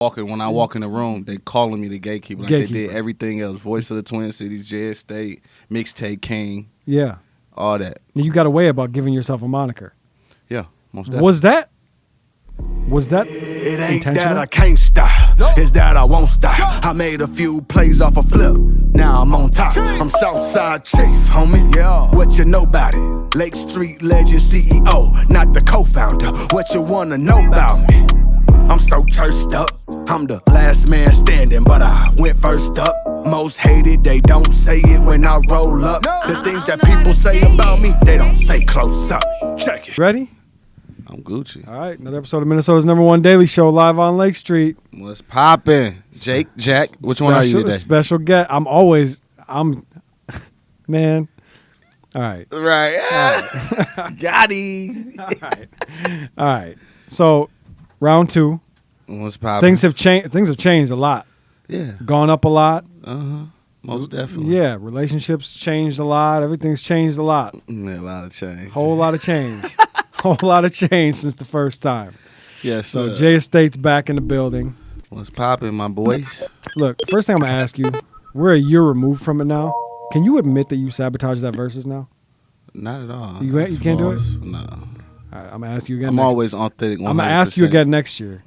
When I walk in the room, they calling me the gatekeeper. Like they did everything else. Voice of the Twin Cities, Jazz State, Mixtape King. Yeah. All that. You got a way about giving yourself a moniker. Yeah, most definitely. Was that It ain't that I can't stop, it's that I won't stop. I made a few plays off a flip, now I'm on top. I'm Southside Chief, homie, yeah. What you know about it? Lake Street legend CEO, not the co-founder. What you wanna know about me? I'm so churched up, I'm the last man standing, but I went first up. Most hated, they don't say it when I roll up. The things that people say about me, they don't say close up. Check it. Ready? I'm Gucci. All right, another episode of Minnesota's #1 daily show live on Lake Street. What's poppin'? Jack, which one are you today? Special guest. Man. All right. Right. Got him. All right. So, round 2. What's poppin'? Things have changed a lot. Yeah. Gone up a lot. Most definitely. Yeah, relationships changed a lot. Everything's changed a lot. Yeah, a lot of change. Whole lot of change. Whole lot of change since the first time. Yes. So Jay Estate's back in the building. What's poppin', my boys? Look, first thing I'm gonna ask you, we're a year removed from it now. Can you admit that you sabotaged that versus now? Not at all. You can't do it? No. All right, I'm gonna ask you again. I'm always authentic. 100%. I'm gonna ask you again next year.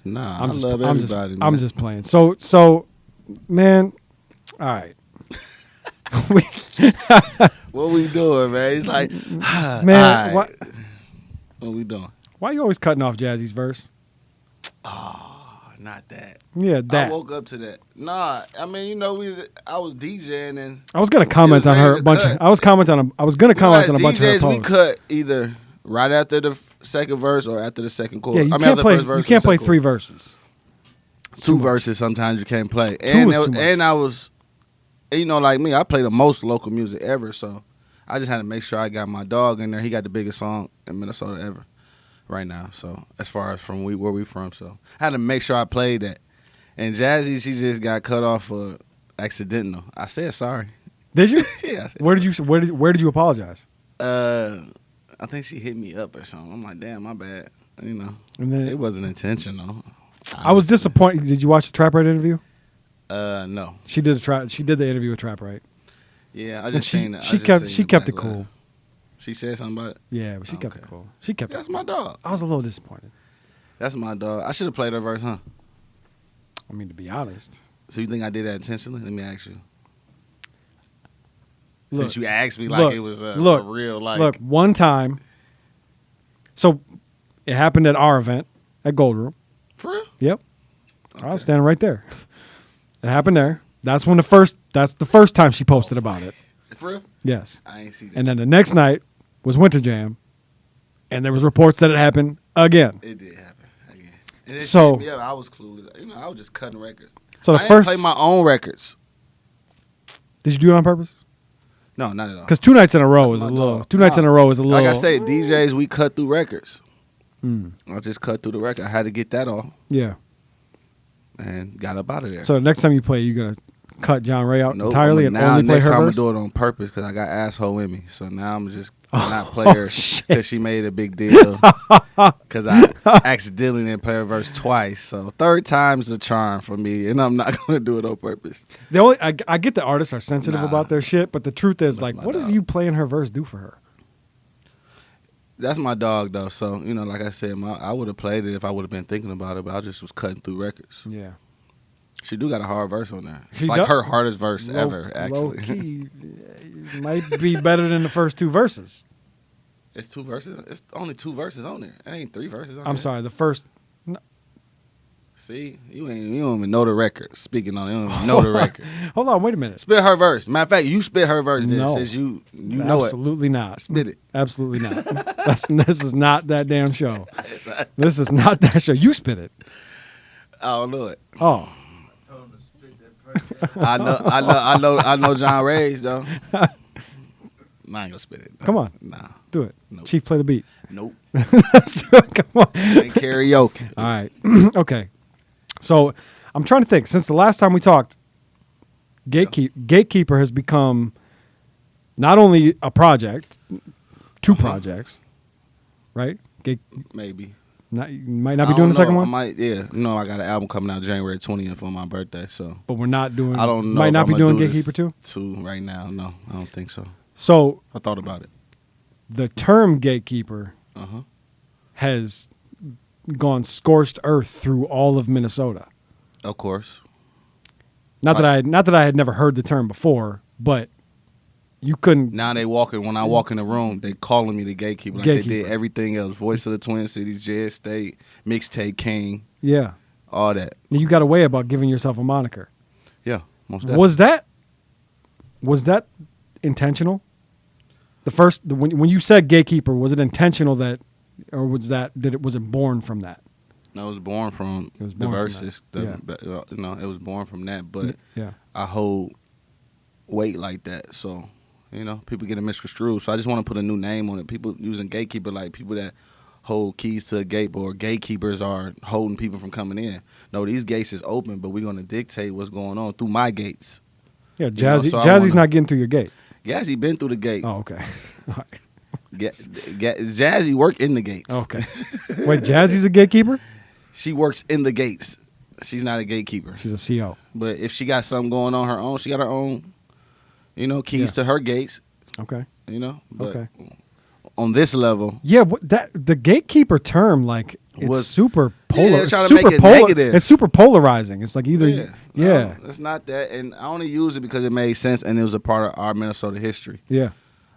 Nah, I love everybody. I'm just playing. So, man. All right. What we doing, man? He's like, man, what we doing? Why you always cutting off Jazzy's verse? Oh, not that. Yeah, that. I woke up to that. Nah, I mean, I was DJing and I was gonna comment on her a bunch. I was gonna comment on a bunch of her posts. We cut either right after the second verse or after the second chorus. Yeah, you can't play 3 verses. Two verses sometimes you can't play. And I was, like me, I play the most local music ever, so I just had to make sure I got my dog in there. He got the biggest song in Minnesota ever right now, so as far as from where we from. So I had to make sure I played that. And Jazzy, she just got cut off for accidental. I said sorry. Did you? Yeah. I said where did you apologize? I think she hit me up or something. I'm like, damn, my bad. And then, it wasn't intentional. I was disappointed. Did you watch the Trap Right interview? No. She did the interview with Trap Right. Yeah, I just seen it. She kept it cool. She said something about it? Yeah, but she kept it cool. She kept it That's my dog. I was a little disappointed. That's my dog. I should have played her verse, huh? I mean, to be honest. So you think I did that intentionally? Let me ask you. Look, since you asked me like it was a real like. Look, one time. So it happened at our event at Gold Room. For real? Yep. Okay. I was standing right there. It happened there. That's the first time she posted about it. For real? Yes. I ain't see that. And then the next night was Winter Jam, and there was reports that it happened again. It did happen again. And so yeah, I was clueless. I was just cutting records. So I didn't play my own records. Did you do it on purpose? No, not at all. Because 2 nights in a row is a little. Like I said, DJs, we cut through records. I just cut through the record. I had to get that off. Yeah. And got up out of there. So the next time you play, you're gonna cut John Ray out entirely and now only play her verse? Next time I'm gonna do it on purpose because I got asshole in me. So now I'm just not play her because she made a big deal. Because I accidentally didn't play her verse twice. So 3rd time's the charm for me, and I'm not gonna do it on purpose. I get the artists are sensitive about their shit, but the truth is, like, what does you playing her verse do for her? That's my dog, though. So, like I said, I would have played it if I would have been thinking about it, but I just was cutting through records. Yeah. She do got a hard verse on there. It's like her hardest verse ever, actually. Low key, it might be better than the first 2 verses. It's 2 verses? It's only 2 verses on there. It ain't 3 verses on there. I'm sorry, the first... No. See? You don't even know the record. Speaking on it, you don't even know the record. Hold on, wait a minute. Spit her verse. Matter of fact, you spit her verse then, no. since you know it. Absolutely not. Spit it. Absolutely not. This is not that damn show. This is not that show. You spit it. I don't know it. Oh. I know John Ray's though. I ain't gonna spit it. Though. Come on. Nah. Do it. Nope. Chief, play the beat. Nope. Let's do it. Come on. Ain't karaoke. All right. Okay. So I'm trying to think. Since the last time we talked, Gatekeeper has become not only a project, 2 projects, right? Maybe. You might not be doing the second one. I might, yeah. I got an album coming out January 20th on my birthday. So, but we're not doing. I don't know. Might not be doing Gatekeeper 2? 2 right now. No, I don't think so. So I thought about it. The term Gatekeeper has gone scorched earth through all of Minnesota. Of course. Not that I had never heard the term before, but you couldn't. Now when I walk in the room, they calling me the gatekeeper. Like they did everything else. Voice of the Twin Cities, Jazz State, Mixtape King. Yeah. All that. You got a way about giving yourself a moniker. Yeah, most definitely. Was that intentional? When you said gatekeeper, was it intentional was it born from that? No, it was born from the verses. It was born from that. But I hold weight like that, so people get it misconstrued. So I just want to put a new name on it. People using gatekeeper like people that hold keys to a gate, or gatekeepers are holding people from coming in. No, these gates is open, but we're going to dictate what's going on through my gates. Yeah, Jazzy's not getting through your gate. Jazzy been through the gate. Oh, okay. All right. Jazzy work in the gates. Okay. Wait, Jazzy's a gatekeeper? She works in the gates. She's not a gatekeeper. She's a CO. But if she got something going on her own, she got her own, keys to her gates. Okay. But on this level. Yeah, the gatekeeper term, like, it's super polar. They're trying to make it negative. It's super polarizing. It's like either No, it's not that. And I only use it because it made sense and it was a part of our Minnesota history. Yeah.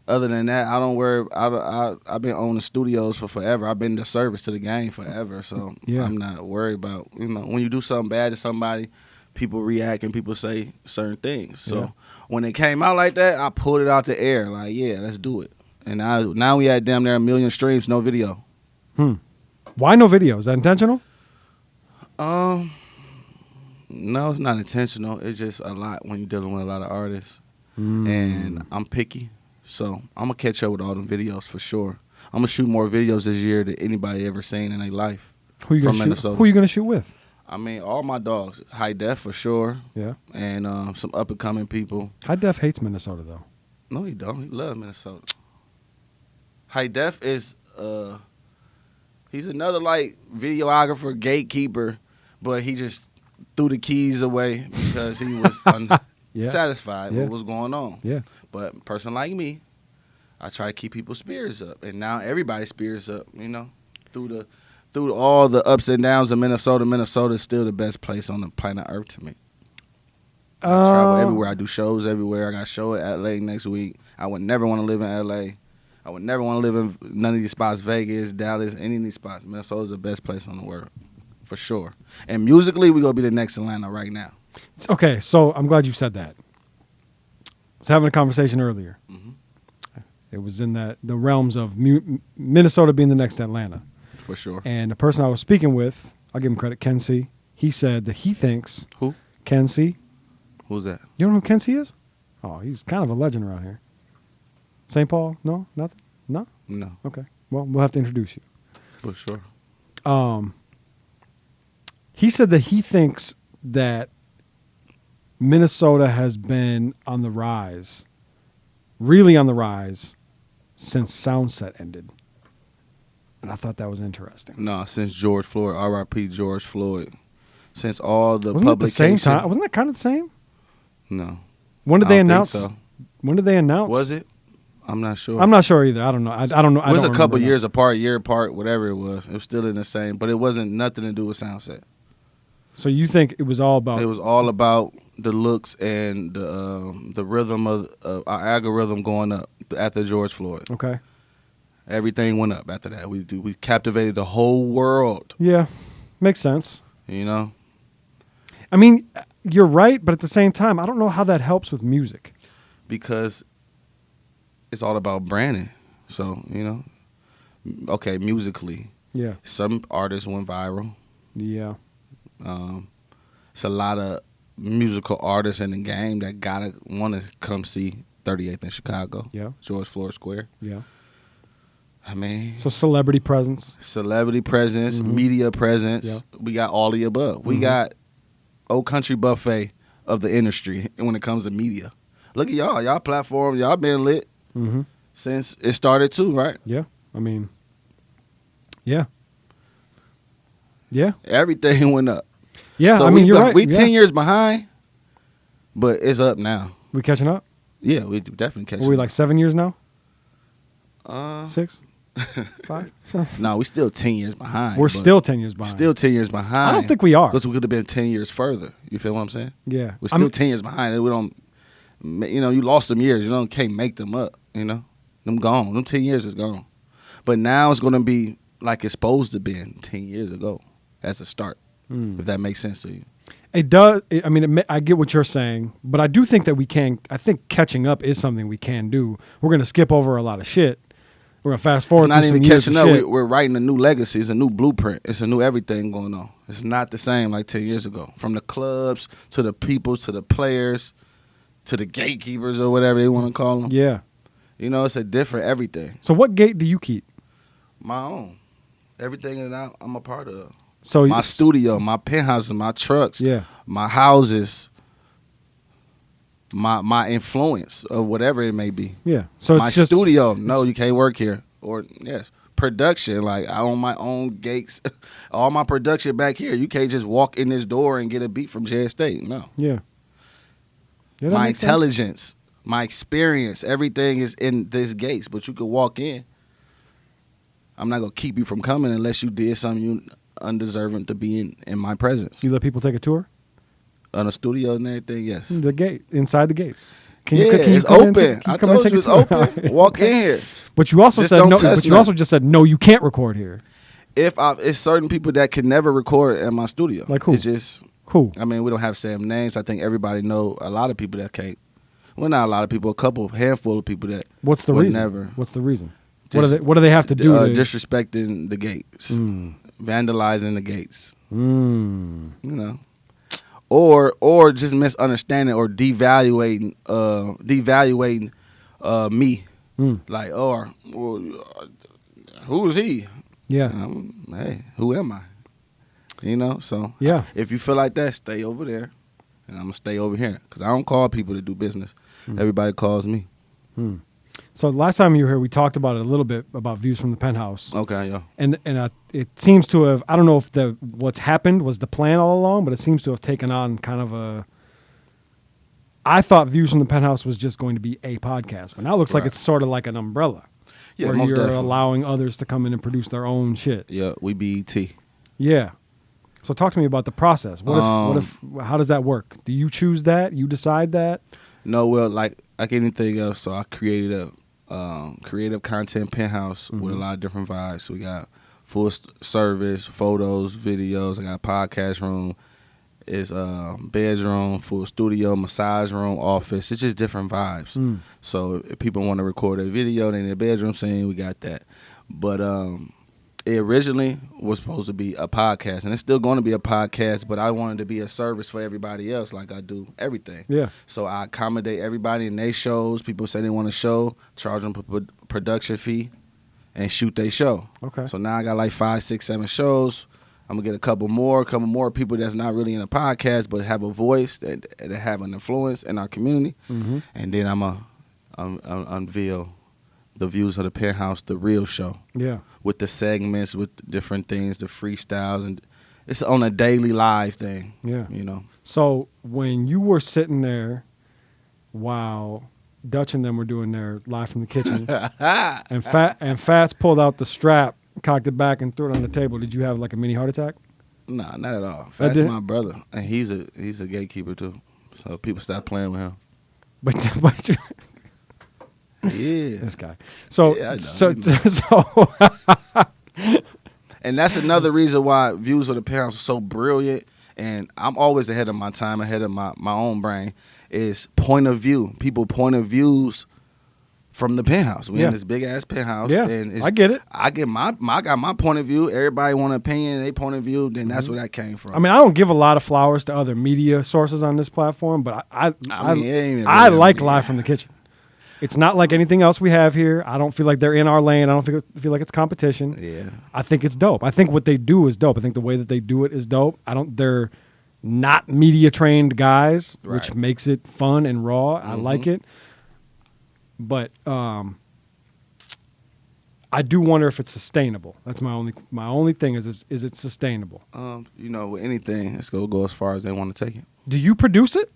Other than that, I don't worry. I've been owning studios for forever. I've been the service to the game forever. So I'm not worried about, when you do something bad to somebody, people react and people say certain things. So when it came out like that, I pulled it out the air. Like, yeah, let's do it. And now we had damn near 1 million streams, no video. Why no video? Is that intentional? No, it's not intentional. It's just a lot when you're dealing with a lot of artists. And I'm picky. So I'm going to catch up with all them videos for sure. I'm going to shoot more videos this year than anybody ever seen in their life. Who you going to shoot with? I mean, all my dogs. High Def for sure. Yeah. And some up-and-coming people. High Def hates Minnesota, though. No, he don't. He loves Minnesota. High Def is, he's another, like, videographer, gatekeeper, but he just threw the keys away because he was satisfied with what's going on. Yeah. But a person like me, I try to keep people's spirits up, and now everybody's spirits up. Through all the ups and downs of Minnesota. Minnesota is still the best place on the planet Earth to me. I travel everywhere. I do shows everywhere. I got a show at LA next week. I would never want to live in LA. I would never want to live in none of these spots, Vegas, Dallas, any of these spots. Minnesota's the best place on the world, for sure. And musically, we're going to be the next Atlanta right now. Okay, so I'm glad you said that. I was having a conversation earlier. It was in the realms of Minnesota being the next Atlanta. For sure. And the person I was speaking with, I'll give him credit, Ken C. He said that he thinks... Who? Ken C. Who's that? You don't know who Ken C is? Oh, he's kind of a legend around here. St. Paul? No? Nothing? No? No. Okay. Well, we'll have to introduce you. For sure. He said that he thinks that Minnesota has been on the rise, really on the rise, since Soundset ended. And I thought that was interesting. No, since George Floyd, R.I.P. George Floyd. Since all the Wasn't publication. It the same time? Wasn't that kind of the same? No. When did they announce? So. When did they announce? Was it? I'm not sure. I'm not sure either. I don't know. I don't know. It was a couple years apart, year apart, whatever it was. It was still in the same, but it wasn't nothing to do with Soundset. So you think it was all about? It was all about the looks and the rhythm of our algorithm going up after George Floyd. Okay. Everything went up after that. We captivated the whole world. Yeah, makes sense. I mean, you're right, but at the same time, I don't know how that helps with music. Because it's all about branding. So, okay, musically. Yeah. Some artists went viral. Yeah. It's a lot of musical artists in the game that gotta want to come see 38th in Chicago. Yeah. George Floyd Square. Yeah. I mean. So celebrity presence. Media presence. Yeah. We got all the above. We got Old Country buffet of the industry when it comes to media. Look at y'all. Y'all platform. Y'all been lit since it started too, right? Yeah. I mean, yeah. Yeah. Everything went up. Yeah, So I mean, you're right. We 10 years behind, but it's up now. We catching up? Yeah, we definitely catching Are we up. like 7 years now? 6? 5? No, we still 10 years behind. We're still 10 years behind. Still 10 years behind. I don't think we are. Because we could have been 10 years further. You feel what I'm saying? Yeah. We're still 10 years behind. And we don't, you lost them years. You can't make them up, Them gone. Them 10 years is gone. But now it's going to be like it's supposed to be 10 years ago as a start, if that makes sense to you. It does. I get what you're saying, but I do think that I think catching up is something we can do. We're going to skip over a lot of shit. We're going to fast forward. It's not even catching up. Shit. We're writing a new legacy. It's a new blueprint. It's a new everything going on. It's not the same like 10 years ago. From the clubs to the people to the players to the gatekeepers or whatever they want to call them. Yeah. It's a different everything. So what gate do you keep? My own. Everything that I'm a part of. So my studio, my penthouses, my trucks, yeah, my houses, my influence of whatever it may be. Yeah. So my studio. No, you can't work here. Or yes, production. Like I own my own gates. All my production back here. You can't just walk in this door and get a beat from Jazz State. No. Yeah. My intelligence, my experience, everything is in this gates. But you could walk in. I'm not gonna keep you from coming unless you did something you undeserving to be in my presence. You let people take a tour on a studio and everything. Yes, the gate inside the gates. It's open. I told you it's open. Walk in here. But you also said no. But you also just said no. You can't record here. It's certain people that can never record in my studio. Like who? It's just who? I mean, we don't have same names. I think everybody know a lot of people that can't. Well, not a lot of people. A handful of people that. What's the reason? Never. What's the reason? What do they have to do? Disrespecting the gates, vandalizing the gates. Or just misunderstanding or devaluating me. Like, who is he? Yeah. Hey, who am I? So yeah. If you feel like that, stay over there, and I'm gonna stay over here because I don't call people to do business. Everybody calls me. So last time you were here, we talked about it a little bit about views from the penthouse. Okay, yeah. And it seems to have, I don't know if what's happened was the plan all along, but it seems to have taken on kind of I thought Views from the Penthouse was just going to be a podcast, but now it looks like it's sort of like an umbrella. Yeah, where most you're definitely. allowing others to come in and produce their own shit. Yeah, we BET. Yeah. So talk to me about the process. How does that work? Do you choose that? You decide that? No, well, like anything else, so I created a creative content penthouse with a lot of different vibes. So we got full service, photos, videos. I got a podcast room. It's bedroom, full studio, massage room, office. It's just different vibes. So if people want to record a video, they need a bedroom scene, we got that. But it originally was supposed to be a podcast, and it's still going to be a podcast, but I wanted to be a service for everybody else like I do everything. Yeah. So I accommodate everybody in their shows. People say they want a show, charge them a production fee, and shoot their show. Okay. So now I got like 5, 6, 7 shows. I'm going to get a couple more people that's not really in a podcast but have a voice, that have an influence in our community. And then I'm going to unveil the Views of the Penthouse, the real show. Yeah. With the segments, with different things, the freestyles, and it's on a daily live thing. Yeah. So when you were sitting there while Dutch and them were doing their live from the kitchen, and Fats pulled out the strap, cocked it back, and threw it on the table, did you have like a mini heart attack? Nah, not at all. Fats is my brother, and he's a gatekeeper too. So people stop playing with him. But yeah, this guy. So yeah, so and that's another reason why Views of the Penthouse is so brilliant. And I'm always ahead of my time, ahead of my own brain. Is point of view, people point of views from the penthouse. We in this big ass penthouse. Yeah, and I get it. I get my point of view. Everybody want an opinion, their point of view. Then that's where that came from. I mean, I don't give a lot of flowers to other media sources on this platform, but I like Live from the Kitchen. It's not like anything else we have here. I don't feel like they're in our lane. I don't feel like it's competition. Yeah. I think it's dope. I think what they do is dope. I think the way that they do it is dope. They're not media trained guys, which makes it fun and raw. I like it. But I do wonder if it's sustainable. That's my only thing is it sustainable? With anything, it's gonna go as far as they want to take it. Do you produce it?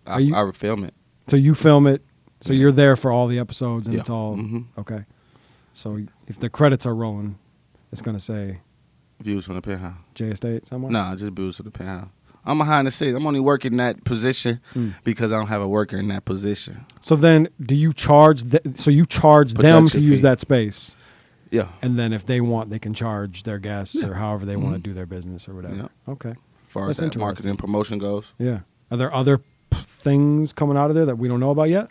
I would film it. So you film it. So you're there for all the episodes, and it's all okay. So if the credits are rolling, it's gonna say Views from the Penthouse. J Estate somewhere. Nah, just Views from the Penthouse. I'm behind the scenes. I'm only working that position because I don't have a worker in that position. So then, do you charge? So you charge them to use that space? Yeah. And then if they want, they can charge their guests or however they want to do their business or whatever. Yeah. Okay. As far as that marketing and promotion goes. Yeah. Are there other things coming out of there that we don't know about yet?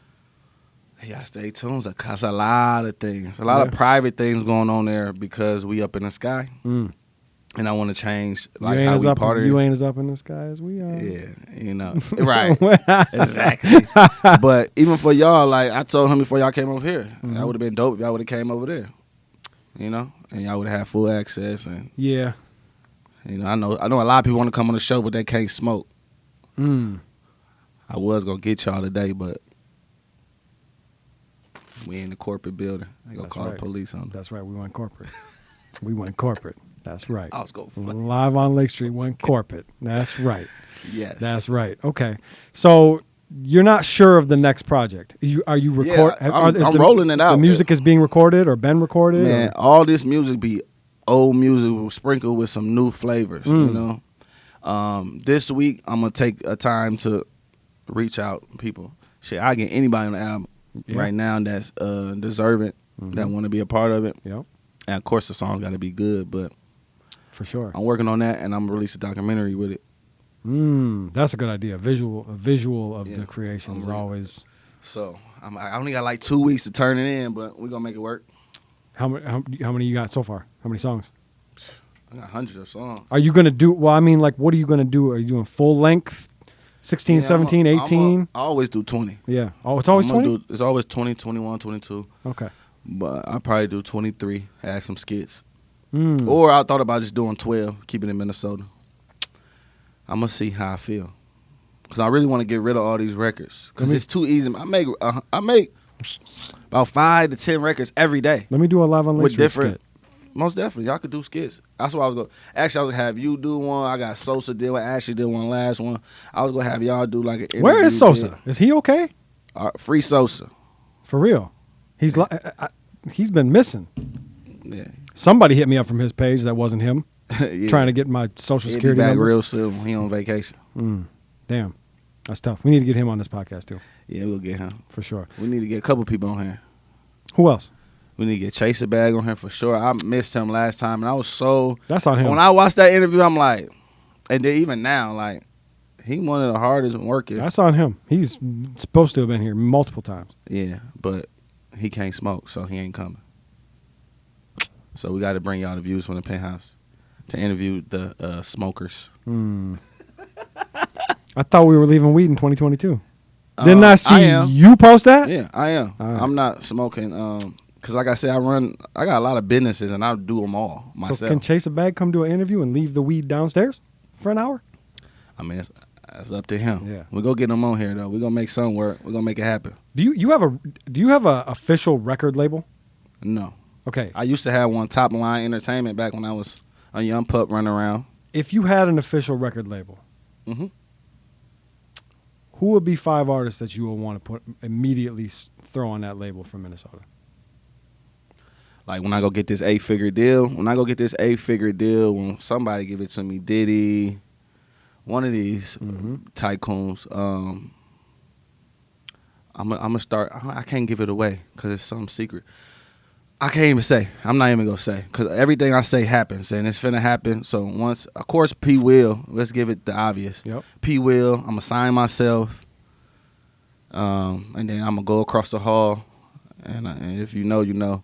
Yeah, stay tuned. Cause a lot of things, a lot of private things going on there because we up in the sky, and I want to change how we part of it. You ain't as up in the sky as we are. Yeah, right, exactly. But even for y'all, like I told him before y'all came over here, that would have been dope if y'all would have came over there, and y'all would have had full access. And yeah, I know a lot of people want to come on the show, but they can't smoke. I was gonna get y'all today, but we in the corporate building. They gonna call the police on them. That's right. We went corporate. We went corporate. That's right. I was going live on Lake Street. Went corporate. That's right. Yes. That's right. Okay. So you're not sure of the next project. Are you recording? Yeah, I'm rolling it out. The music is being recorded or been recorded? Man, all this music be old music sprinkled with some new flavors. This week I'm gonna take a time to reach out people. Shit, I get anybody on the album. Right now that's deserving, that want to be a part of it. Yep. And of course the song's got to be good, but for sure I'm working on that, and I'm gonna release a documentary with it. That's a good idea. A visual of the creation is always. So I only got like 2 weeks to turn it in, but we're gonna make it work. How many you got so far? How many songs? I got hundreds of songs. Are you gonna do? Well, I mean, like, what are you gonna do? Are you doing full length? 16, 17, 18? I always do 20. Yeah. Oh, it's always 20? It's always 20, 21, 22. Okay. But I probably do 23, add some skits. Or I thought about just doing 12, keeping it in Minnesota. I'm going to see how I feel. Because I really want to get rid of all these records. Because it's too easy. I make about 5 to 10 records every day. Let me do a live on Lake Street skit. Most definitely. Y'all could do skits. That's what I was going to. Actually, I was going to have you do one. I got Sosa did one. Ashley did one last one. I was going to have y'all do like an interview. Where is Sosa? Is he okay? Free Sosa. For real? He's he's been missing. Yeah. Somebody hit me up from his page that wasn't him. Trying to get my social security number. He'll be back real soon. He on vacation. Damn. That's tough. We need to get him on this podcast too. Yeah, we'll get him. For sure. We need to get a couple people on here. Who else? We need to get Chase a Bag on here for sure. I missed him last time, and I was so... That's on him. When I watched that interview, I'm like... And then even now, like... He one of the hardest workers. That's on him. He's supposed to have been here multiple times. Yeah, but he can't smoke, so he ain't coming. So we got to bring y'all the Views from the Penthouse to interview the smokers. I thought we were leaving weed in 2022. Didn't I see you post that? Yeah, I am. Right. I'm not smoking. Because like I said, I got a lot of businesses, and I do them all myself. So can Chase a Bag come do an interview and leave the weed downstairs for an hour? I mean, it's up to him. Yeah. We're going to get him on here, though. We're going to make something work. We're going to make it happen. Do you have a official record label? No. Okay. I used to have one, Top Line Entertainment, back when I was a young pup running around. If you had an official record label, who would be 5 artists that you would want to immediately throw on that label from Minnesota? Like when I go get this 8-figure deal, when somebody give it to me, Diddy, one of these tycoons, I'm gonna start. I can't give it away because it's some secret. I can't even say. I'm not even gonna say because everything I say happens and it's finna happen. So once, of course, P Will. Let's give it the obvious. Yep. P Will. I'm gonna sign myself, and then I'm gonna go across the hall, and if you know, you know.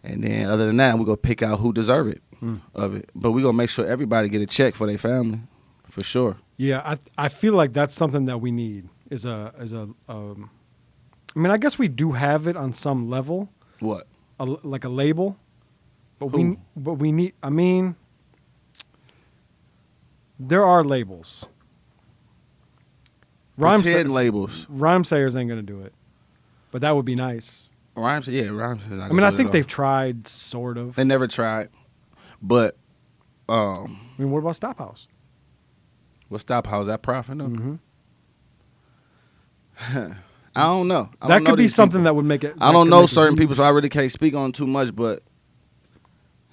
And then other than that, we're gonna pick out who deserve it of it. But we're gonna make sure everybody get a check for their family, for sure. Yeah, I feel like that's something that we need is I mean, I guess we do have it on some level. What? Like a label, but we need. I mean, there are labels. Pretend labels. Rhyme Sayers ain't gonna do it, but that would be nice. Rhymes, yeah, Rhymes. I mean, I think they've tried, sort of. They never tried, but I mean, what about Stop House? What's Stop House? That Profit? No? Mm-hmm. I don't know. That could be something that would make it. I don't know certain people, so I really can't speak on too much. But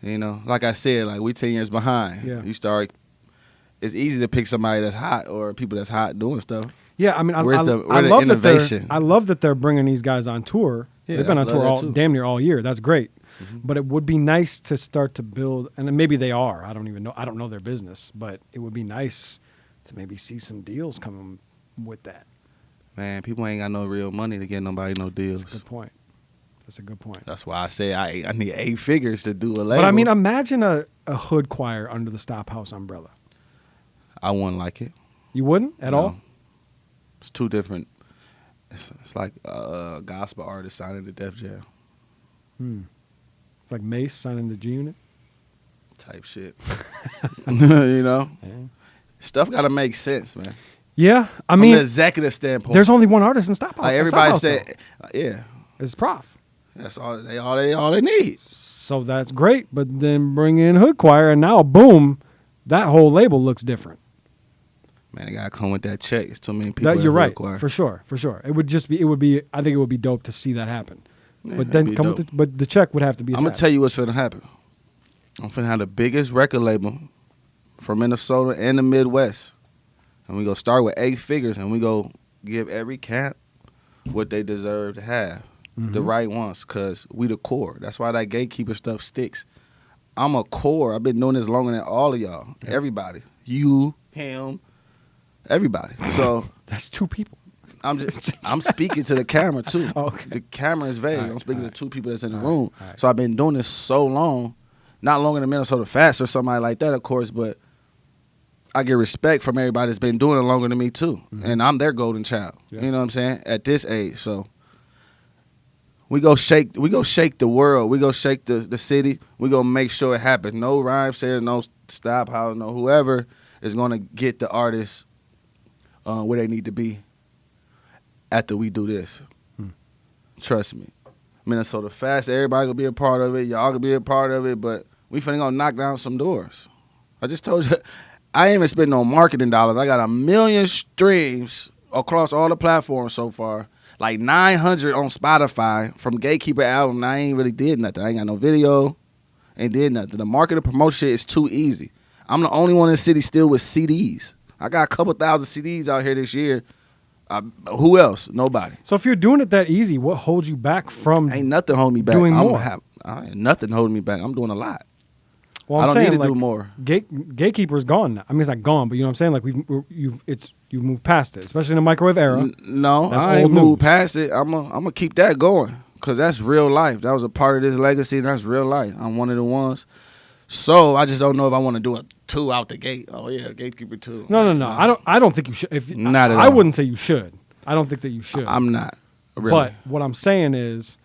like I said, like we 10 years behind. Yeah. You start. It's easy to pick somebody that's hot or people that's hot doing stuff. Yeah, I mean, I Where's the love innovation? I love that they're bringing these guys on tour. Yeah, they've been on tour damn near all year. That's great. Mm-hmm. But it would be nice to start to build, and maybe they are. I don't even know. I don't know their business, but it would be nice to maybe see some deals coming with that. Man, people ain't got no real money to get nobody no deals. That's a good point. That's a good point. That's why I say I need 8 figures to do a label. But I mean, imagine a hood choir under the Stop House umbrella. I wouldn't like it. You wouldn't at all? It's too different. It's like a gospel artist signing to Def Jam. It's like Mace signing the G Unit type shit. Yeah. Stuff got to make sense, man. Yeah, I From mean, the executive standpoint, there's only one artist in Stop House. like everybody said, yeah, it's Prof. that's all they need. So that's great, but then bring in hood choir, and now boom, that whole label looks different. Man, they gotta come with that check. It's too many people. You're right, for sure. It would be. I think it would be dope to see that happen. Yeah, but then but the check would have to be attached. I'm gonna tell you what's finna happen. I'm finna have the biggest record label from Minnesota and the Midwest, and we go start with 8 figures, and we go give every cat what they deserve to have, the right ones, cause we the core. That's why that gatekeeper stuff sticks. I'm a core. I've been doing this longer than all of y'all. Yep. Everybody, you, him. Everybody. So that's 2 people. I'm speaking to the camera too. Okay. The camera is vague. I'm speaking to 2 people that's in the room. Right. So I've been doing this so long, not longer than Minnesota Fast or somebody like that, of course, but I get respect from everybody that's been doing it longer than me too. And I'm their golden child. Yeah. You know what I'm saying? At this age. So we go shake the world. We go shake the city. We go make sure it happens. No rhyme sayers, no Stop House, no whoever is gonna get the artist where they need to be after we do this. Trust me. Minnesota Fast, everybody gonna be a part of it. Y'all gonna be a part of it, but we finna go knock down some doors. I just told you, I ain't even spent no marketing dollars. I got 1 million streams across all the platforms so far. Like 900 on Spotify from Gatekeeper album. I ain't really did nothing. I ain't got no video. Ain't did nothing. The marketing promotion shit is too easy. I'm the only one in the city still with CDs. I got a couple thousand CDs out here this year. Who else? Nobody. So if you're doing it that easy, what holds you back from Ain't nothing holding me back. Doing more. Ain't nothing holding me back. I'm doing a lot. Well, I don't need to like, do more. Gatekeeper's gone now. I mean, it's not gone, but you know what I'm saying? Like you've moved past it, especially in the microwave era. No, that's I ain't old moved news. past it. I'm gonna keep that going because that's real life. That was a part of this legacy. And that's real life. I'm one of the ones. So I just don't know if I want to do a 2 out the gate. Oh yeah, Gatekeeper 2. No. I don't think you should. Not at all. I wouldn't say you should. I don't think that you should. I'm not. Really. But what I'm saying is,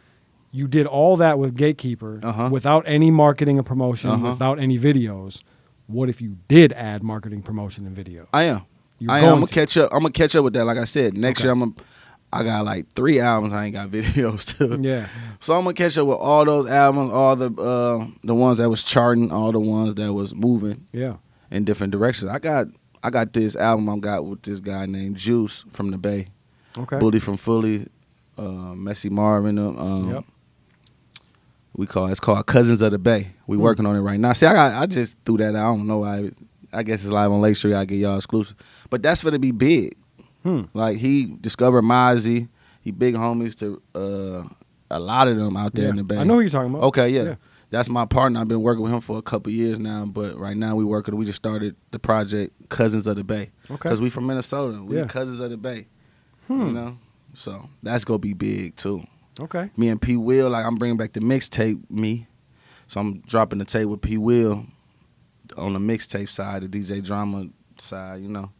you did all that with Gatekeeper without any marketing and promotion, without any videos. What if you did add marketing, promotion, and video? I am. I'm gonna catch up. I'm gonna catch up with that. Like I said, next year I got like 3 albums I ain't got videos to. Yeah. So I'm gonna catch up with all those albums, all the ones that was charting, all the ones that was moving. Yeah. In different directions. I got this album I got with this guy named Juice from the Bay. Okay. Bully from Philly, Messy Marvin. Yep. It's called Cousins of the Bay. We working on it right now. See, I just threw that out. I don't know. I guess it's live on Lake Street. I get y'all exclusive, but that's gonna be big. Like he discovered Mozzie. He big homies to a lot of them out there in the Bay. I know who you're talking about. Okay, yeah. That's my partner. I've been working with him for a couple years now, but right now we just started the project Cousins of the Bay. Okay. Because we from Minnesota. We Cousins of the Bay. You know? So that's going to be big too. Okay. Me and P. Will, like I'm bringing back the mixtape me. So I'm dropping the tape with P. Will on the mixtape side, the DJ drama side, you know.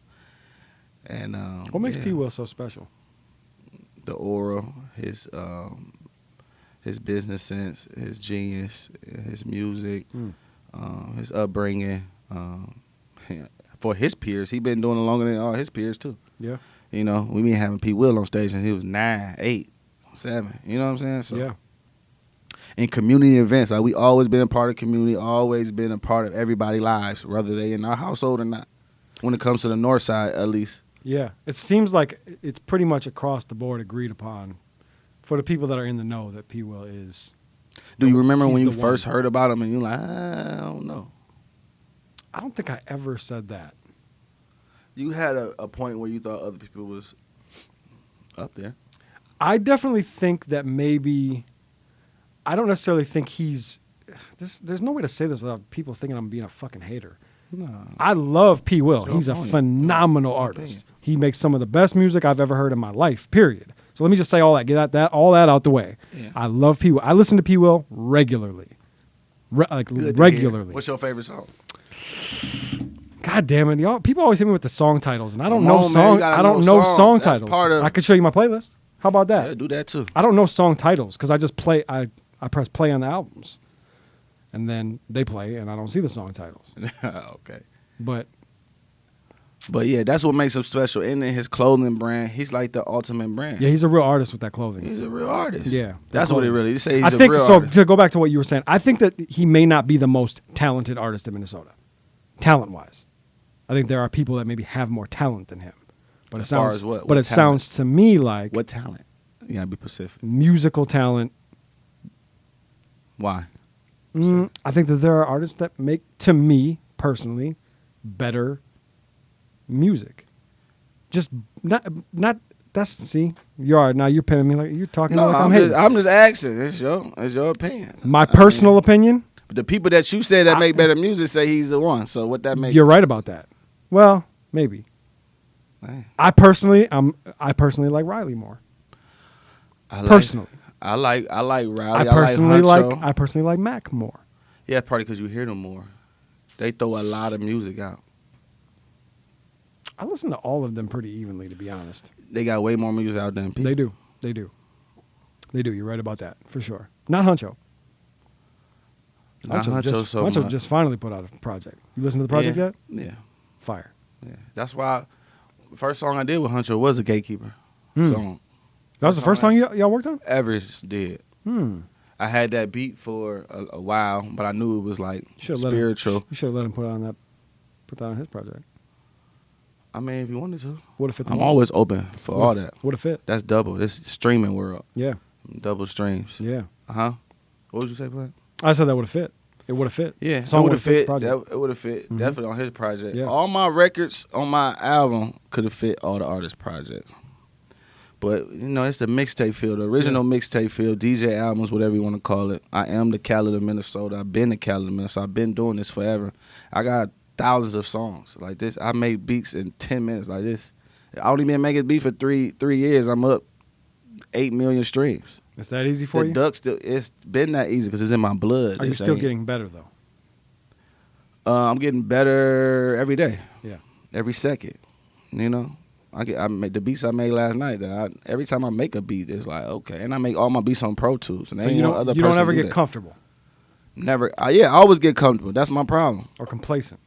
And what makes P. Will so special? The aura, his business sense, his genius, his music, his upbringing. For his peers, he been doing it longer than all his peers too. Yeah. You know, we been having P. Will on stage and he was 9, 8, 7. You know what I'm saying? So in community events. Like, we always been a part of community, always been a part of everybody's lives, whether they in our household or not. When it comes to the north side, at least. Yeah, it seems like it's pretty much across the board agreed upon for the people that are in the know that P. Will is. Do you remember when you the first one. heard about him and you like, I don't know? I don't think I ever said that. You had a point where you thought other people was up there. I definitely think that maybe. I don't necessarily think he's. There's no way to say this without people thinking I'm being a fucking hater. No. I love P. Will. Your He's a opinion. phenomenal Your artist. opinion. He makes some of the best music I've ever heard in my life, period. So let me just say all that, all that out the way. Yeah. I love P. Will. I listen to P. Will regularly. Good to hear. Regularly. What's your favorite song? God damn it, y'all! People always hit me with the song titles, and I don't Come know on, man, song. you gotta I don't know know songs. song That's titles. part of- I could show you my playlist. How about that? Yeah, do that too. I don't know song titles because I just play. I press play on the albums, and then they play, and I don't see the song titles. Okay. But Yeah, that's what makes him special. And in his clothing brand, he's like the ultimate brand. yeah, he's a real artist with that clothing. He's a real artist. Yeah, That's what he really. You say he's I a think real so. artist. To go back to what you were saying, I think that he may not be the most talented artist in Minnesota, talent-wise. I think there are people that maybe have more talent than him. But As it far sounds. as what But it talent? sounds to me like What talent? You gotta be specific. musical talent. Why? I think that there are artists that make, to me personally, better music. Just not. That's see. You're pinning me like you're talking No, like I'm hating. I'm just asking. It's your opinion. My personal opinion. But the people that you say that make better music say he's the one. So what that make? You're right about that. Well, maybe. Man, I personally like Riley more. Personally. I like Riley. I personally like Huncho. I personally like Mac more. Yeah, probably because you hear them more. They throw a lot of music out. I listen to all of them pretty evenly, to be honest. They got way more music out than people. They do. They do. They do. You're right about that, for sure. Not Huncho. Not Huncho so Huncho much. just finally put out a project. You listen to the project yet? Yeah. Fire. Yeah. That's why the first song I did with Huncho was a Gatekeeper song. That was the first song y'all worked on? Ever did. Hmm. I had that beat for a while, but I knew it was like You spiritual. should have let him put that on his project. I mean, if you wanted to. Would have fit. I'm always open for all that. Would have fit. That's double. This streaming world. Yeah. Double streams. Yeah. Uh-huh. What would you say, Black? I said that would have fit. It would have fit. Yeah, Song it would have fit. the project. It would have fit definitely on his project. Yeah. All my records on my album could have fit all the artists' projects. But, it's the mixtape field, the original mixtape field, DJ albums, whatever you want to call it. I am the Khaled of Minnesota. I've been the Khaled of Minnesota. I've been doing this forever. I got thousands of songs like this. I make beats in 10 minutes like this. I only been making beats for three years. I'm up 8 million streams. It's that easy for The you? duck still, it's been that easy because it's in my blood. Are you This still ain't- getting better though? I'm getting better every day. Yeah. Every second. I make the beats I made last night. Every time I make a beat, it's like okay, and I make all my beats on Pro Tools. And So ain't you no other don't person ever do get that. comfortable Never. I always get comfortable. That's my problem. or complacent.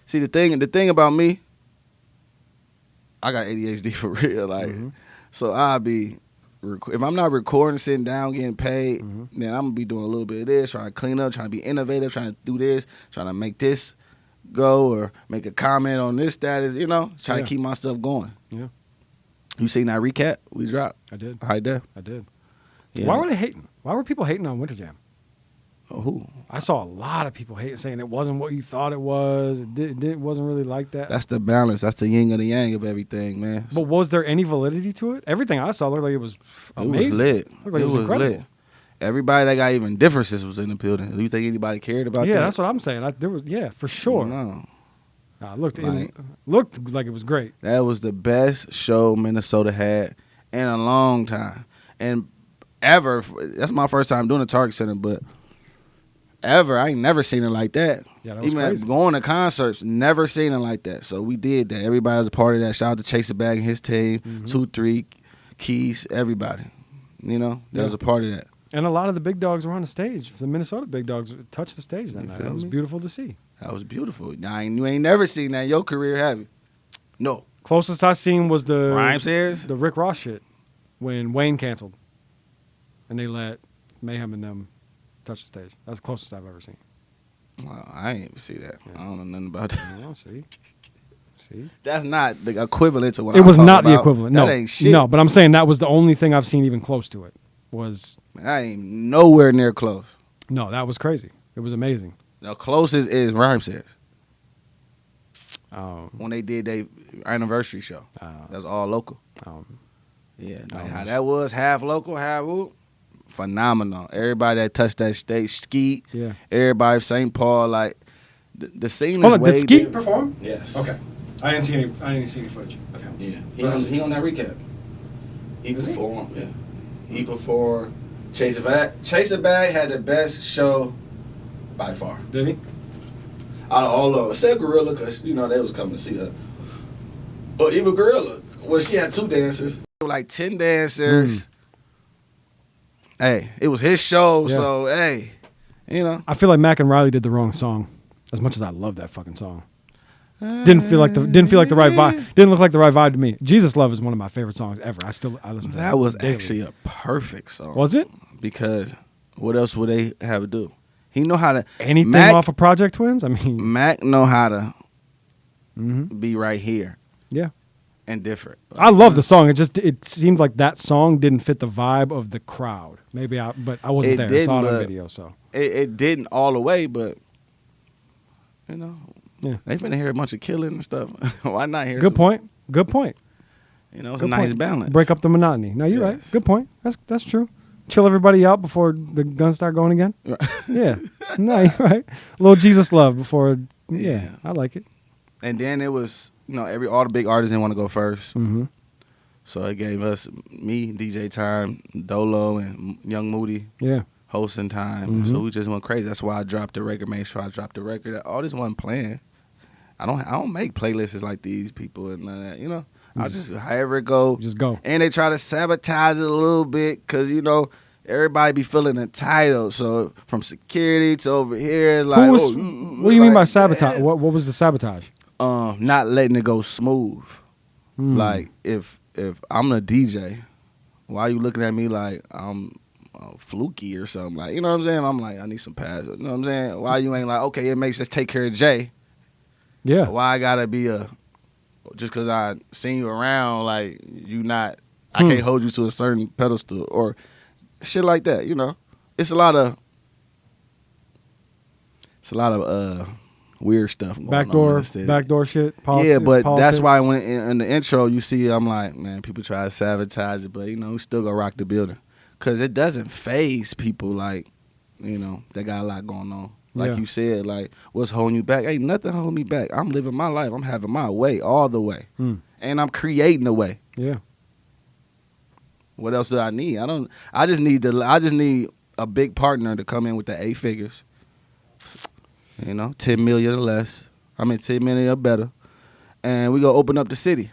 See the thing about me, I got ADHD for real. Like, so I'll be. If I'm not recording, sitting down, getting paid, then I'm gonna be doing a little bit of this, trying to clean up, trying to be innovative, trying to do this, trying to make this go or make a comment on this status, trying to keep my stuff going. Yeah. You seen that recap we dropped? I did. High def. I did. Yeah. Why were they hating? Why were people hating on Winter Jam? Oh, who? I saw a lot of people hating, saying it wasn't what you thought it was. It wasn't really like that. That's the balance. That's the yin and the yang of everything, man. But was there any validity to it? Everything I saw looked like it was amazing. It was lit. Looked like it was incredible. lit. Everybody that got even differences was in the building. Do you think anybody cared about that? Yeah, that's what I'm saying. There was, for sure. No. Nah, it Like- looked like it was great. That was the best show Minnesota had in a long time. And ever, that's my first time doing the Target Center, but ever, I ain't never seen it like that. Yeah, that was Even crazy. going to concerts, never seen it like that. So we did that. Everybody was a part of that. Shout out to Chase Bag and his team, 2-3, Keys, everybody. That was a part of that. And a lot of the big dogs were on the stage. The Minnesota big dogs touched the stage that You night. feel It was me? beautiful to see. That was beautiful. Now, you ain't never seen that in your career, have you? No. Closest I seen was the Rhyme Series? the Rick Ross shit when Wayne canceled. and they let Mayhem and them touch the stage. That's the closest I've ever seen. Well, I ain't even see that. Yeah. I don't know nothing about that. You know, see, that's not the equivalent to what it I'm was talking not about. the equivalent. No, that ain't shit. No, but I'm saying that was the only thing I've seen even close to it. Was I ain't nowhere near close. No, that was crazy. It was amazing. The closest is Rhymesayers. When they did their anniversary show. That's all local. Yeah, like how that was, half local, half whoop. Phenomenal. Everybody that touched that stage, Skeet. Yeah. Everybody, St. Paul, like the scene Hold is on, way did Skeet big. perform? Yes. Okay. I didn't see any footage of him. Yeah. He on that recap. He performed. Yeah. He performed. Chaser Bag had the best show by far. Did he? Out of all of them, except Gorilla, because they was coming to see her. But even Gorilla, well, she had 2 dancers. There were like 10 dancers. Hey, it was his show, so hey, I feel like Mac and Riley did the wrong song. As much as I love that fucking song, didn't feel like the right vibe. Didn't look like the right vibe to me. Jesus Love is one of my favorite songs ever. I listen to that. Was daily. actually a perfect song. Was it? Because what else would they have to do? He know how to anything off of Project Twins. I mean, Mac know how to be right here. Yeah. And different. I love the song. It seemed like that song didn't fit the vibe of the crowd. But I wasn't there. I saw it on video, so it didn't all the way. But they finna hear a bunch of killing and stuff. Why not hear? Good point. It's a nice balance. Break up the monotony. No, you're right. Good point. That's true. Chill everybody out before the guns start going again. Yeah. No, you're right. A little Jesus Love before. Yeah, I like it. And then it was, all the big artists didn't want to go first. Mm-hmm. So it gave us, me, DJ Time, Dolo, and Young Moody hosting time. Mm-hmm. So we just went crazy. That's why I dropped the record, made sure I dropped the record. All this wasn't planned. I don't make playlists like these people and none of that, I just, however it go. Just go. And they try to sabotage it a little bit because, everybody be feeling entitled. So from security to over here, it's like, what do you mean by sabotage? What was the sabotage? Not letting it go smooth. Like if I'm the DJ, why are you looking at me like I'm fluky or something? Like, you know what I'm saying? I'm like, I need some pads. You know what I'm saying? Why you ain't like, okay, it makes us take care of Jay. Yeah. Why I gotta be just because I seen you around, like you not, I can't hold you to a certain pedestal or shit like that. It's a lot of weird stuff going on in the city. Backdoor shit. Yeah, but that's why when in the intro you see, I'm like, man, people try to sabotage it, but we still gonna rock the building because it doesn't phase people like, they got a lot going on. Like you said, like what's holding you back? Ain't nothing holding me back. I'm living my life. I'm having my way all the way, and I'm creating a way. Yeah. What else do I need? I just need a big partner to come in with the 8 figures. 10 million or less. 10 million or better. And we gonna open up the city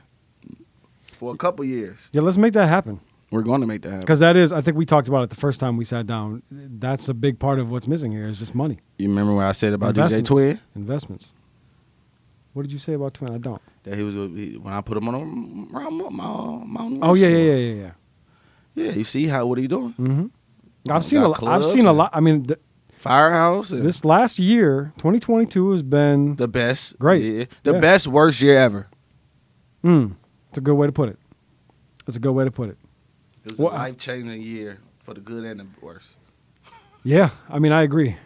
for a couple years. Yeah, let's make that happen. We're going to make that happen. Because that is, I think we talked about it the first time we sat down. That's a big part of what's missing here is just money. You remember what I said about DJ Twin? Investments. What did you say about Twin? I don't. That when I put him on my Oh yeah. Yeah, you see what he doing? Mm-hmm. I've seen a lot. I mean, Firehouse. This last year, 2022, has been the best. Great. Yeah. The best, worst year ever. It's a good way to put it. It was a life-changing year for the good and the worst. Yeah, I agree.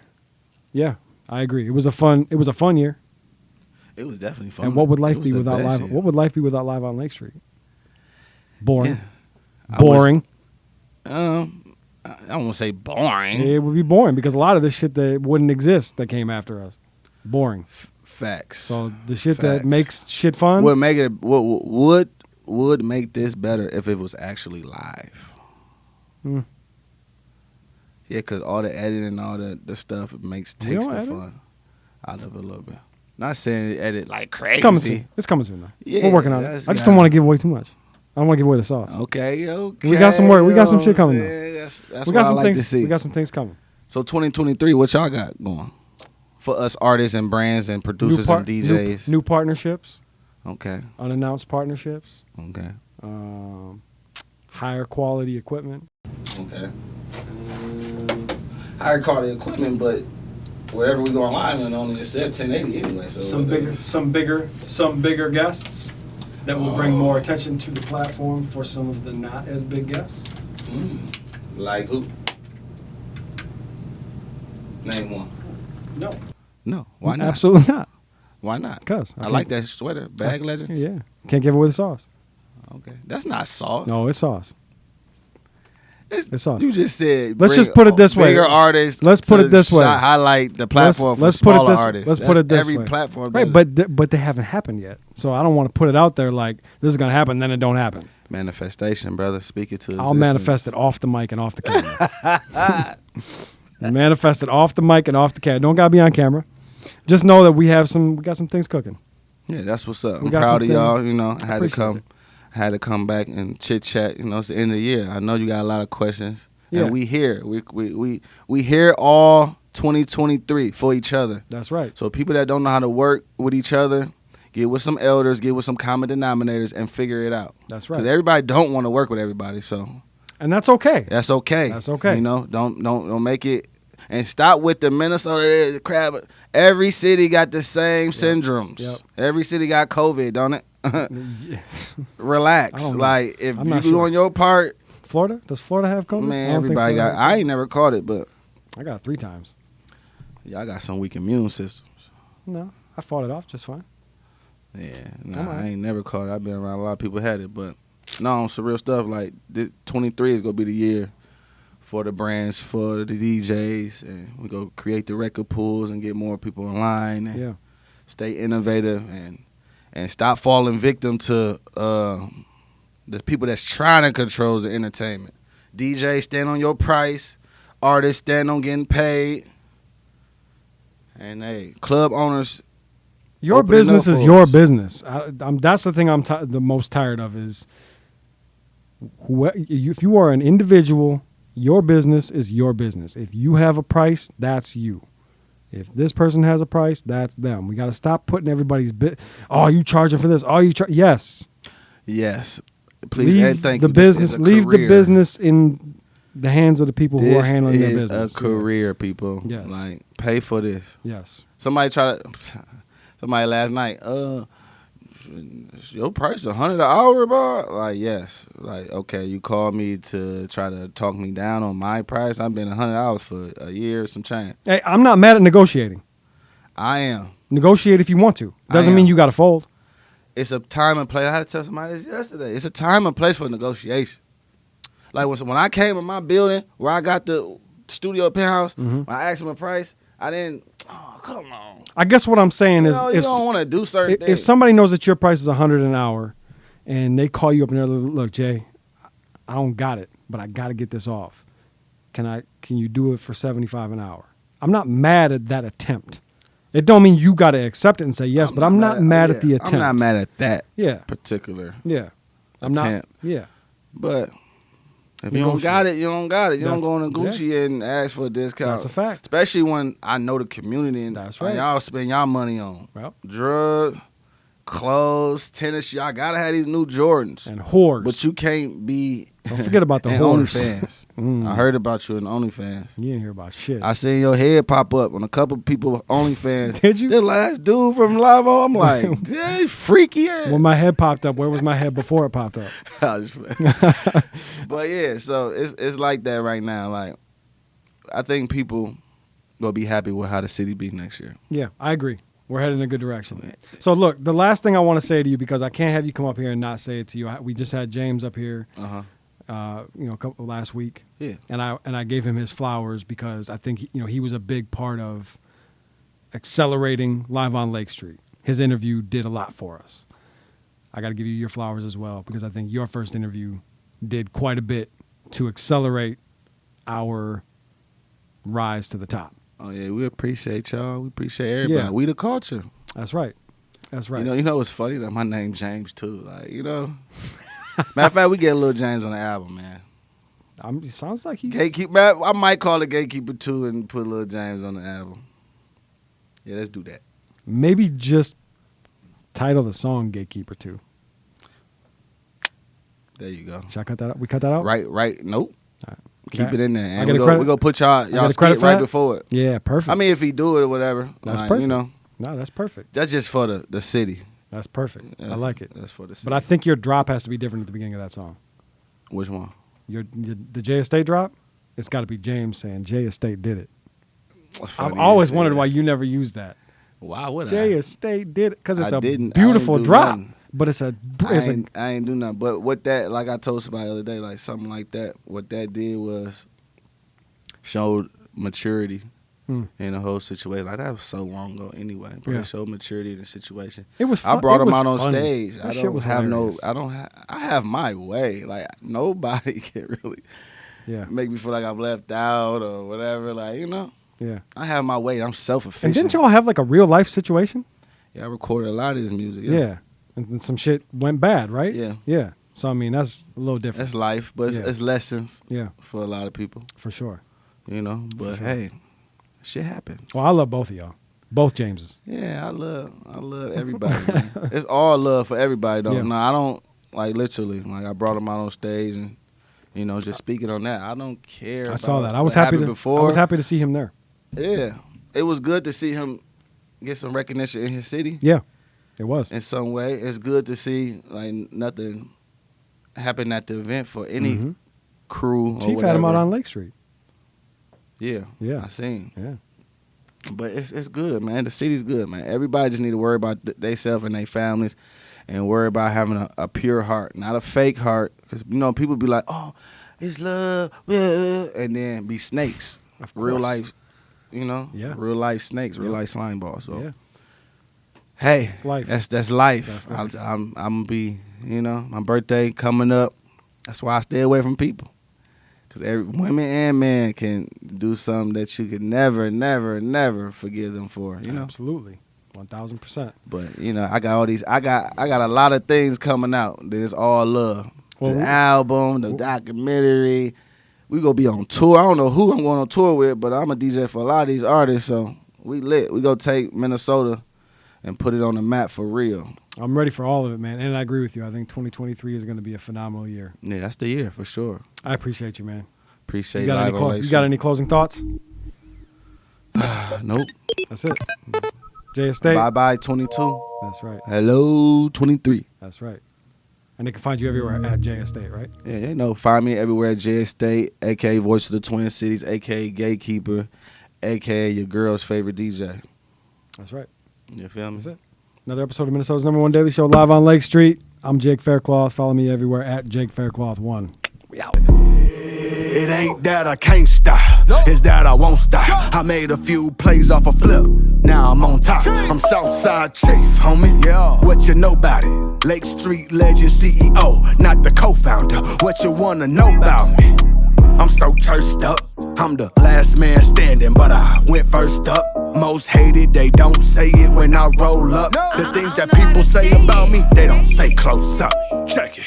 Yeah, I agree. It was a fun year. It was definitely fun. And what would life be without live? Year. What would life be without Live on Lake Street? Boring. Yeah. Boring. I don't want to say boring. It would be boring because a lot of the shit that wouldn't exist that came after us. Boring. Facts. So the shit that makes shit fun would make it would make this better if it was actually live. Yeah, because all the editing and all the stuff takes the fun out of it a little bit. Not saying edit like crazy. It's coming soon though. Yeah, we're working on it. I just don't want to give away too much. I don't want to give away the sauce. Okay. We got some work. We got some shit coming though. That's we got what some I like things to see. We got some things coming. So 2023, what y'all got going for us artists and brands and producers and DJs? New partnerships. Okay. Unannounced partnerships. Okay. Higher quality equipment. Okay. higher quality equipment, but wherever we go online, we only accept 1080 anyway. So some bigger guests that will bring more attention to the platform for some of the not as big guests. Like who? Name one. No. Why not? Absolutely not. Why not? Because I like that sweater. Bag Legends. Yeah. Can't give away the sauce. Okay. That's not sauce. No, it's sauce. It's sauce. You just said. Let's just put it this way. Bigger artists. Let's put it this way. Highlight the platform for smaller artists. Let's put it this every way. Platform. Right, but they haven't happened yet. So I don't want to put it out there like this is going to happen, then it don't happen. Manifestation, brother. Speak it to existence. I'll manifest it off the mic and off the camera. Manifest it off the mic and off the camera. Don't got to be on camera. Just know that we got some things cooking. Yeah, that's what's up. I'm proud of y'all. You know, I had to come back and chit chat. You know, it's the end of the year. I know you got a lot of questions. Yeah. And we here. We here all 2023 for each other. That's right. So people that don't know how to work with each other, get with some elders, get with some common denominators, and figure it out. That's right. Because everybody don't want to work with everybody. So. And that's okay. That's okay. That's okay. You know, don't make it. And stop with the Minnesota crap. Every city got the same syndromes. Yep. Every city got COVID, don't it? Relax. Like, if you do on your part. Florida? Does Florida have COVID? Man, everybody got. I ain't never caught it, but. I got it 3 times. Yeah, I got some weak immune systems. No, I fought it off just fine. Yeah, I ain't never caught it. I've been around a lot of people had it, but no, on some real stuff. Like, 23 is going to be the year for the brands, for the DJs, and we go create the record pools and get more people online and stay innovative and stop falling victim to the people that's trying to control the entertainment. DJ, stand on your price. Artists, stand on getting paid. And hey, club owners, your business is your business. That's the thing I'm the most tired of is if you are an individual, your business is your business. If you have a price, that's you. If this person has a price, that's them. We got to stop putting everybody's Oh, you charging for this? Oh, you yes. Yes. Please leave and thank the you. business. Leave the business in the hands of the people who are handling their business. This is a career, people. Yes. Like, pay for this. Yes. Somebody last night, your price is $100 an hour, bro? Like, yes. Like, okay, you called me to try to talk me down on my price. I've been $100 for a year or some change. Hey, I'm not mad at negotiating. I am. Negotiate if you want to. Doesn't mean you got to fold. It's a time and place. I had to tell somebody this yesterday. It's a time and place for negotiation. Like, when I came in my building where I got the studio penthouse, when I asked them a price, I didn't, oh, come on. I guess what I'm saying is, you don't want to do certain things. If somebody knows that your price is $100 an hour, and they call you up and they're like, "Look, Jay, I don't got it, but I got to get this off. Can you do it for $75 an hour?" I'm not mad at that attempt. It don't mean you got to accept it and say yes, but I'm not mad at the attempt. I'm not mad at that. Yeah. Particular. Yeah. Attempt. Yeah. But. If you don't got it, you don't got it. You don't go into Gucci and ask for a discount. That's a fact. Especially when I know the community and that's right. Y'all spend y'all money on drugs, clothes, tennis. Y'all gotta have these new Jordans and whores. But you can't be. Don't forget about the whores. OnlyFans. I heard about you in OnlyFans. You didn't hear about shit. I seen your head pop up on a couple people OnlyFans. Did you? The last dude from Lavo. I'm like, yeah, freaky ass. When my head popped up, where was my head before it popped up? But yeah, so it's like that right now. Like, I think people will be happy with how the city be next year. Yeah, I agree. We're headed in a good direction. So look, the last thing I want to say to you, because I can't have you come up here and not say it to you. We just had James up here. Last week. Yeah. And I gave him his flowers because I think he was a big part of accelerating Live on Lake Street. His interview did a lot for us. I got to give you your flowers as well because I think your first interview did quite a bit to accelerate our rise to the top. Oh yeah, we appreciate y'all. We appreciate everybody. Yeah. We the culture. That's right. That's right. You know, it's funny that my name James too. Like, matter of fact, we get a little James on the album, man. It sounds like he's Gatekeeper. I might call it Gatekeeper 2 and put a little James on the album. Yeah, let's do that. Maybe just title the song Gatekeeper 2. There you go. Should I cut that out? We cut that out? Right. Nope. All right. Keep it in there. And we go put y'all skit right before it. Yeah, perfect. I mean, if he do it or whatever. That's like, perfect. You know. No, that's perfect. That's just for the city. That's perfect. I like it. That's for the city. But I think your drop has to be different at the beginning of that song. Which one? The Jay Estate drop, it's got to be James saying Jay Estate did it. I've Funny always you say wondered that. why you never used that. Why would Jay I? Estate did it because it's I a didn't. beautiful I ain't do drop. nothing. But it's a I ain't do nothing. But what that, like I told somebody the other day, like something like that, what that did was showed maturity in the whole situation. Like that was so long ago anyway. But it showed maturity in the situation. It was fun. I brought it him was out on funny. stage. That shit was hilarious. I have my way. Like nobody can really make me feel like I'm left out or whatever. Like, you know. Yeah. I have my way. I'm self-efficient. And didn't y'all have like a real life situation? Yeah, I recorded a lot of his music. Yeah. And then some shit went bad, right? Yeah. Yeah. So, I mean, that's a little different. That's life, but it's lessons for a lot of people. For sure. You know, but hey, shit happens. Well, I love both of y'all. Both Jameses. Yeah, I love everybody, man. It's all love for everybody, though. Yeah. No, I don't, like, literally, like, I brought him out on stage and, you know, just speaking on that. I don't care I saw that. I was what happy happened before. I was happy to see him there. Yeah. It was good to see him get some recognition in his city. Yeah, it was. In some way. It's good to see, like, nothing happen at the event for any crew or Chief whatever. had him out on Lake Street. Yeah. Yeah. I seen. Yeah. But it's good, man. The city's good, man. Everybody just need to worry about themselves and their families and worry about having a pure heart, not a fake heart. Because, you know, people be like, oh, it's love, and then be snakes. Real life, you know? Yeah. Real life snakes, real life slime balls. So, Yeah. hey, It's life. That's life. That's life. I'm going to be, you know, my birthday coming up. That's why I stay away from people. Because women and men can do something that you could never, never, never forgive them for, you know? Absolutely. 1,000%. But, you know, I got all these, I got a lot of things coming out that is all love. Well, the album, the documentary. We going to be on tour. I don't know who I'm going on tour with, but I'm a DJ for a lot of these artists, so we lit. We going to take Minnesota and put it on the map for real. I'm ready for all of it, man. And I agree with you. I think 2023 is going to be a phenomenal year. Yeah, that's the year for sure. I appreciate you, man. Appreciate You got, Live on Lake you got any closing thoughts? Nope. That's it. Jay Estate. Bye-bye 22. That's right. Hello 23. That's right. And they can find you everywhere at Jay Estate, right? Yeah, they know. Find me everywhere at J Estate, a.k.a. Voice of the Twin Cities, a.k.a. Gatekeeper, a.k.a. your girl's favorite DJ. That's right. You feel me? That's it. Another episode of Minnesota's #1 Daily Show live on Lake Street. I'm Jake Faircloth. Follow me everywhere at Jake Faircloth1. We out. It ain't that I can't stop, it's that I won't stop. I made a few plays off a flip, now I'm on top. I'm Southside Chief, homie. Yeah. What you know about it? Lake Street legend CEO, not the co-founder. What you wanna know about me? I'm so cursed up. I'm the last man standing, but I went first up. Most hated, they don't say it when I roll up. The things that people say about me, they don't say close up. Check it.